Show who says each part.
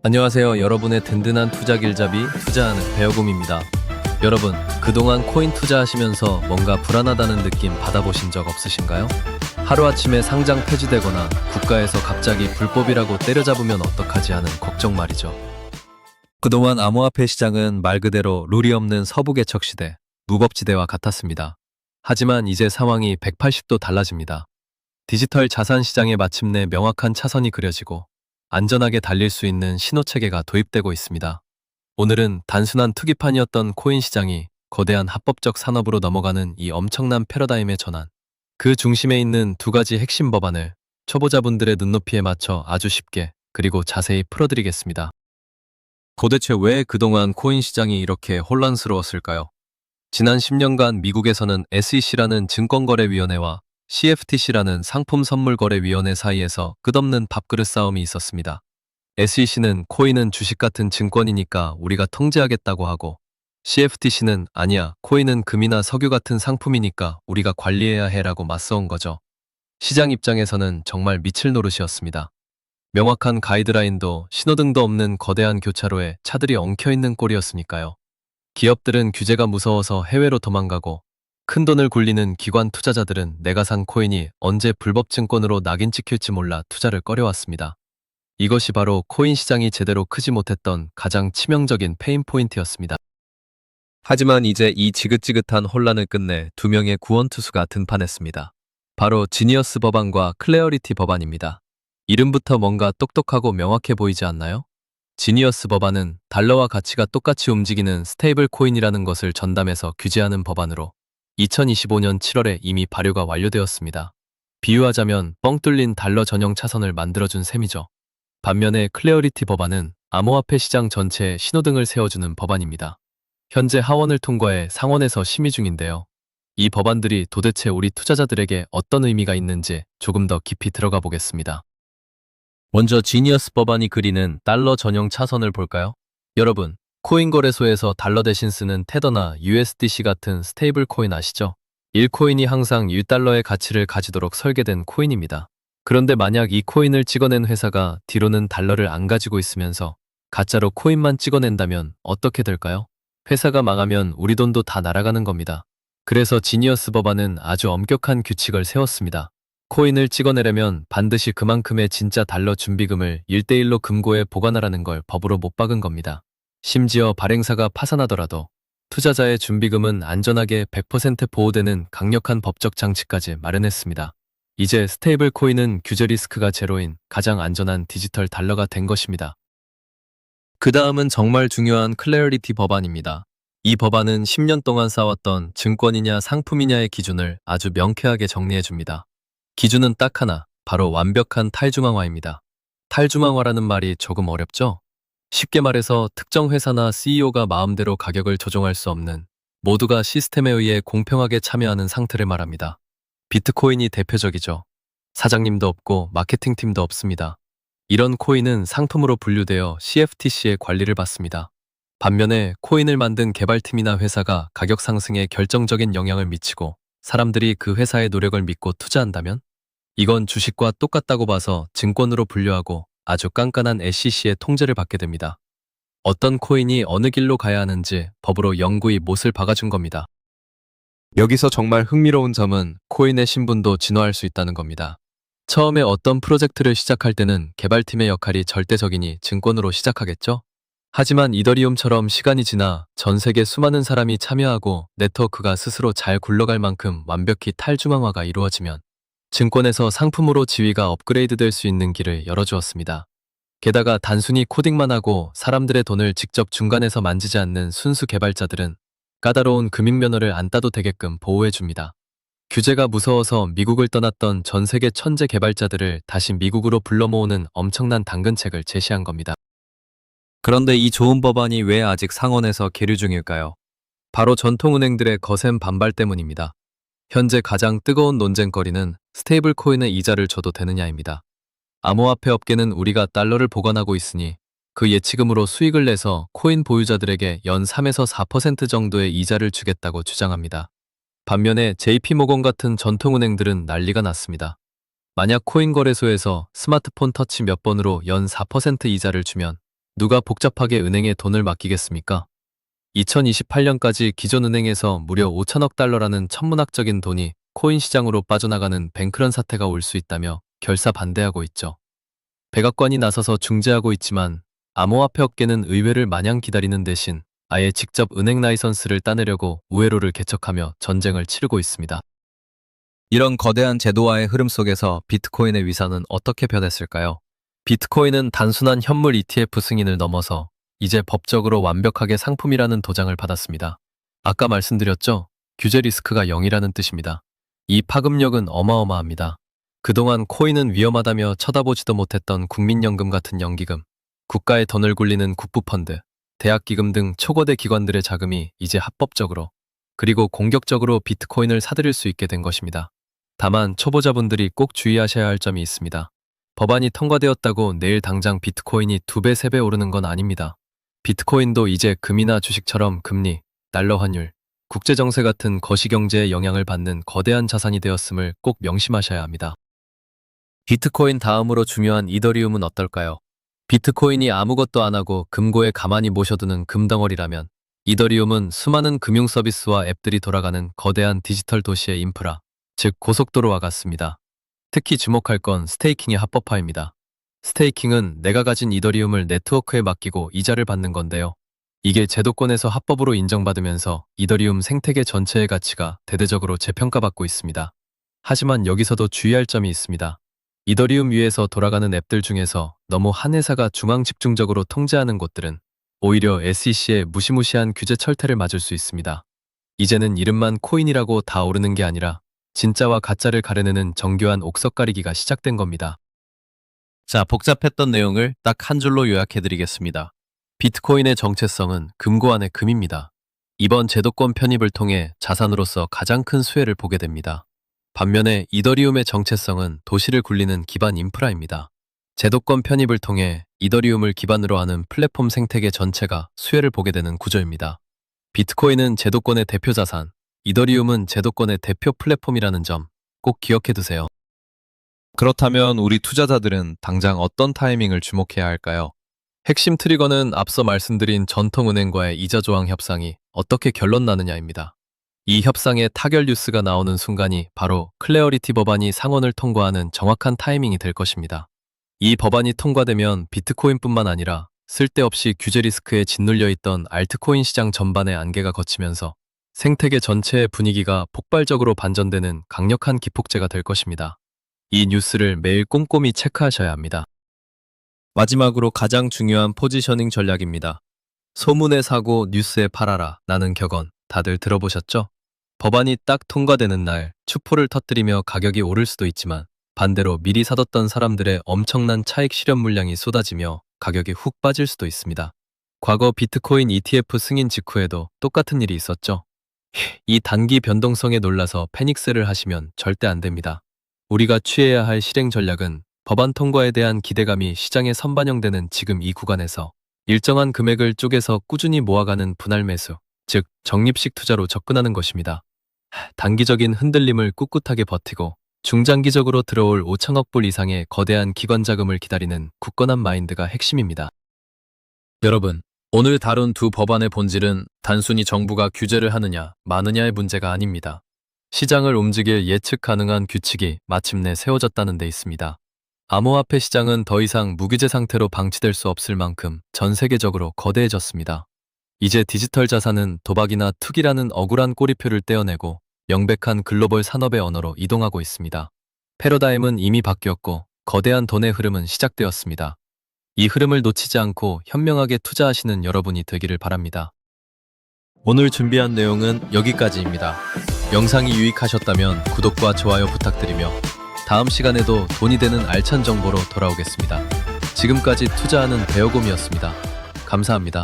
Speaker 1: 안녕하세요. 여러분의 든든한 투자 길잡이 투자하는 배어곰입니다. 여러분, 그동안 코인 투자하시면서 뭔가 불안하다는 느낌 받아보신 적 없으신가요? 하루아침에 상장 폐지되거나 국가에서 갑자기 불법이라고 때려잡으면 어떡하지 하는 걱정 말이죠. 그동안 암호화폐 시장은 말 그대로 룰이 없는 서부개척 시대, 무법지대와 같았습니다. 하지만 이제 상황이 180도 달라집니다. 디지털 자산 시장에 마침내 명확한 차선이 그려지고 안전하게 달릴 수 있는 신호체계가 도입되고 있습니다. 오늘은 단순한 투기판이었던 코인 시장이 거대한 합법적 산업으로 넘어가는 이 엄청난 패러다임의 전환, 그 중심에 있는 두 가지 핵심 법안을 초보자분들의 눈높이에 맞춰 아주 쉽게 그리고 자세히 풀어드리겠습니다. 도대체 왜 그동안 코인 시장이 이렇게 혼란스러웠을까요? 지난 10년간 미국에서는 SEC라는 증권거래위원회와 CFTC라는 상품선물거래위원회 사이에서 끝없는 밥그릇 싸움이 있었습니다. SEC는 코인은 주식 같은 증권이니까 우리가 통제하겠다고 하고, CFTC는 아니야, 코인은 금이나 석유 같은 상품이니까 우리가 관리해야 해라고 맞서온 거죠. 시장 입장에서는 정말 미칠 노릇이었습니다. 명확한 가이드라인도 신호등도 없는 거대한 교차로에 차들이 엉켜있는 꼴이었으니까요. 기업들은 규제가 무서워서 해외로 도망가고, 큰돈을 굴리는 기관 투자자들은 내가 산 코인이 언제 불법 증권으로 낙인 찍힐지 몰라 투자를 꺼려왔습니다. 이것이 바로 코인 시장이 제대로 크지 못했던 가장 치명적인 페인 포인트였습니다. 하지만 이제 이 지긋지긋한 혼란을 끝내 두 명의 구원투수가 등판했습니다. 바로 지니어스 법안과 클레어리티 법안입니다. 이름부터 뭔가 똑똑하고 명확해 보이지 않나요? 지니어스 법안은 달러와 가치가 똑같이 움직이는 스테이블 코인이라는 것을 전담해서 규제하는 법안으로 2025년 7월에 이미 발효가 완료되었습니다. 비유하자면 뻥 뚫린 달러 전용 차선을 만들어준 셈이죠. 반면에 클레어리티 법안은 암호화폐 시장 전체에 신호등을 세워주는 법안입니다. 현재 하원을 통과해 상원에서 심의 중인데요. 이 법안들이 도대체 우리 투자자들에게 어떤 의미가 있는지 조금 더 깊이 들어가 보겠습니다. 먼저 지니어스 법안이 그리는 달러 전용 차선을 볼까요? 여러분, 코인 거래소에서 달러 대신 쓰는 테더나 USDC 같은 스테이블 코인 아시죠? 1코인이 항상 1달러의 가치를 가지도록 설계된 코인입니다. 그런데 만약 이 코인을 찍어낸 회사가 뒤로는 달러를 안 가지고 있으면서 가짜로 코인만 찍어낸다면 어떻게 될까요? 회사가 망하면 우리 돈도 다 날아가는 겁니다. 그래서 지니어스 법안은 아주 엄격한 규칙을 세웠습니다. 코인을 찍어내려면 반드시 그만큼의 진짜 달러 준비금을 1대1로 금고에 보관하라는 걸 법으로 못 박은 겁니다. 심지어 발행사가 파산하더라도 투자자의 준비금은 안전하게 100% 보호되는 강력한 법적 장치까지 마련했습니다. 이제 스테이블 코인은 규제 리스크가 제로인 가장 안전한 디지털 달러가 된 것입니다. 그 다음은 정말 중요한 클래리티 법안입니다. 이 법안은 10년 동안 쌓았던 증권이냐 상품이냐의 기준을 아주 명쾌하게 정리해줍니다. 기준은 딱 하나, 바로 완벽한 탈중앙화입니다. 탈중앙화라는 말이 조금 어렵죠? 쉽게 말해서 특정 회사나 CEO가 마음대로 가격을 조정할 수 없는, 모두가 시스템에 의해 공평하게 참여하는 상태를 말합니다. 비트코인이 대표적이죠. 사장님도 없고 마케팅팀도 없습니다. 이런 코인은 상품으로 분류되어 CFTC의 관리를 받습니다. 반면에 코인을 만든 개발팀이나 회사가 가격 상승에 결정적인 영향을 미치고 사람들이 그 회사의 노력을 믿고 투자한다면 이건 주식과 똑같다고 봐서 증권으로 분류하고 아주 깐깐한 SEC의 통제를 받게 됩니다. 어떤 코인이 어느 길로 가야 하는지 법으로 영구히 못을 박아준 겁니다. 여기서 정말 흥미로운 점은 코인의 신분도 진화할 수 있다는 겁니다. 처음에 어떤 프로젝트를 시작할 때는 개발팀의 역할이 절대적이니 증권으로 시작하겠죠? 하지만 이더리움처럼 시간이 지나 전 세계 수많은 사람이 참여하고 네트워크가 스스로 잘 굴러갈 만큼 완벽히 탈중앙화가 이루어지면 증권에서 상품으로 지위가 업그레이드될 수 있는 길을 열어주었습니다. 게다가 단순히 코딩만 하고 사람들의 돈을 직접 중간에서 만지지 않는 순수 개발자들은 까다로운 금융면허를 안 따도 되게끔 보호해줍니다. 규제가 무서워서 미국을 떠났던 전 세계 천재 개발자들을 다시 미국으로 불러 모으는 엄청난 당근책을 제시한 겁니다. 그런데 이 좋은 법안이 왜 아직 상원에서 계류 중일까요? 바로 전통은행들의 거센 반발 때문입니다. 현재 가장 뜨거운 논쟁거리는 스테이블 코인에 이자를 줘도 되느냐입니다. 암호화폐 업계는 우리가 달러를 보관하고 있으니 그 예치금으로 수익을 내서 코인 보유자들에게 연 3에서 4% 정도의 이자를 주겠다고 주장합니다. 반면에 JP모건 같은 전통은행들은 난리가 났습니다. 만약 코인 거래소에서 스마트폰 터치 몇 번으로 연 4% 이자를 주면 누가 복잡하게 은행에 돈을 맡기겠습니까? 2028년까지 기존 은행에서 무려 5천억 달러라는 천문학적인 돈이 코인 시장으로 빠져나가는 뱅크런 사태가 올 수 있다며 결사 반대하고 있죠. 백악관이 나서서 중재하고 있지만 암호화폐 업계는 의회를 마냥 기다리는 대신 아예 직접 은행 라이선스를 따내려고 우회로를 개척하며 전쟁을 치르고 있습니다. 이런 거대한 제도화의 흐름 속에서 비트코인의 위상은 어떻게 변했을까요? 비트코인은 단순한 현물 ETF 승인을 넘어서 이제 법적으로 완벽하게 상품이라는 도장을 받았습니다. 아까 말씀드렸죠? 규제 리스크가 0이라는 뜻입니다. 이 파급력은 어마어마합니다. 그동안 코인은 위험하다며 쳐다보지도 못했던 국민연금 같은 연기금, 국가의 돈을 굴리는 국부펀드, 대학기금 등 초거대 기관들의 자금이 이제 합법적으로 그리고 공격적으로 비트코인을 사들일 수 있게 된 것입니다. 다만 초보자분들이 꼭 주의하셔야 할 점이 있습니다. 법안이 통과되었다고 내일 당장 비트코인이 2배, 3배 오르는 건 아닙니다. 비트코인도 이제 금이나 주식처럼 금리, 달러 환율, 국제정세 같은 거시경제에 영향을 받는 거대한 자산이 되었음을 꼭 명심하셔야 합니다. 비트코인 다음으로 중요한 이더리움은 어떨까요? 비트코인이 아무것도 안 하고 금고에 가만히 모셔두는 금덩어리라면 이더리움은 수많은 금융 서비스와 앱들이 돌아가는 거대한 디지털 도시의 인프라, 즉 고속도로와 같습니다. 특히 주목할 건 스테이킹의 합법화입니다. 스테이킹은 내가 가진 이더리움을 네트워크에 맡기고 이자를 받는 건데요. 이게 제도권에서 합법으로 인정받으면서 이더리움 생태계 전체의 가치가 대대적으로 재평가받고 있습니다. 하지만 여기서도 주의할 점이 있습니다. 이더리움 위에서 돌아가는 앱들 중에서 너무 한 회사가 중앙 집중적으로 통제하는 곳들은 오히려 SEC의 무시무시한 규제 철퇴를 맞을 수 있습니다. 이제는 이름만 코인이라고 다 오르는 게 아니라 진짜와 가짜를 가려내는 정교한 옥석 가리기가 시작된 겁니다. 자, 복잡했던 내용을 딱 한 줄로 요약해드리겠습니다. 비트코인의 정체성은 금고 안의 금입니다. 이번 제도권 편입을 통해 자산으로서 가장 큰 수혜를 보게 됩니다. 반면에 이더리움의 정체성은 도시를 굴리는 기반 인프라입니다. 제도권 편입을 통해 이더리움을 기반으로 하는 플랫폼 생태계 전체가 수혜를 보게 되는 구조입니다. 비트코인은 제도권의 대표 자산, 이더리움은 제도권의 대표 플랫폼이라는 점 꼭 기억해두세요. 그렇다면 우리 투자자들은 당장 어떤 타이밍을 주목해야 할까요? 핵심 트리거는 앞서 말씀드린 전통은행과의 이자 조항 협상이 어떻게 결론 나느냐입니다. 이 협상의 타결 뉴스가 나오는 순간이 바로 클레어리티 법안이 상원을 통과하는 정확한 타이밍이 될 것입니다. 이 법안이 통과되면 비트코인뿐만 아니라 쓸데없이 규제 리스크에 짓눌려 있던 알트코인 시장 전반의 안개가 걷히면서 생태계 전체의 분위기가 폭발적으로 반전되는 강력한 기폭제가 될 것입니다. 이 뉴스를 매일 꼼꼼히 체크하셔야 합니다. 마지막으로 가장 중요한 포지셔닝 전략입니다. 소문에 사고 뉴스에 팔아라 라는 격언 다들 들어보셨죠? 법안이 딱 통과되는 날 추포를 터뜨리며 가격이 오를 수도 있지만 반대로 미리 사뒀던 사람들의 엄청난 차익 실현 물량이 쏟아지며 가격이 훅 빠질 수도 있습니다. 과거 비트코인 ETF 승인 직후에도 똑같은 일이 있었죠. 이 단기 변동성에 놀라서 패닉셀을 하시면 절대 안 됩니다. 우리가 취해야 할 실행 전략은 법안 통과에 대한 기대감이 시장에 선반영되는 지금 이 구간에서 일정한 금액을 쪼개서 꾸준히 모아가는 분할 매수, 즉 적립식 투자로 접근하는 것입니다. 단기적인 흔들림을 꿋꿋하게 버티고 중장기적으로 들어올 5천억 불 이상의 거대한 기관 자금을 기다리는 굳건한 마인드가 핵심입니다. 여러분, 오늘 다룬 두 법안의 본질은 단순히 정부가 규제를 하느냐, 마느냐의 문제가 아닙니다. 시장을 움직일 예측 가능한 규칙이 마침내 세워졌다는 데 있습니다. 암호화폐 시장은 더 이상 무규제 상태로 방치될 수 없을 만큼 전 세계적으로 거대해졌습니다. 이제 디지털 자산은 도박이나 투기라는 억울한 꼬리표를 떼어내고 명백한 글로벌 산업의 언어로 이동하고 있습니다. 패러다임은 이미 바뀌었고 거대한 돈의 흐름은 시작되었습니다. 이 흐름을 놓치지 않고 현명하게 투자하시는 여러분이 되기를 바랍니다. 오늘 준비한 내용은 여기까지입니다. 영상이 유익하셨다면 구독과 좋아요 부탁드리며 다음 시간에도 돈이 되는 알찬 정보로 돌아오겠습니다. 지금까지 투자하는 배어곰이었습니다. 감사합니다.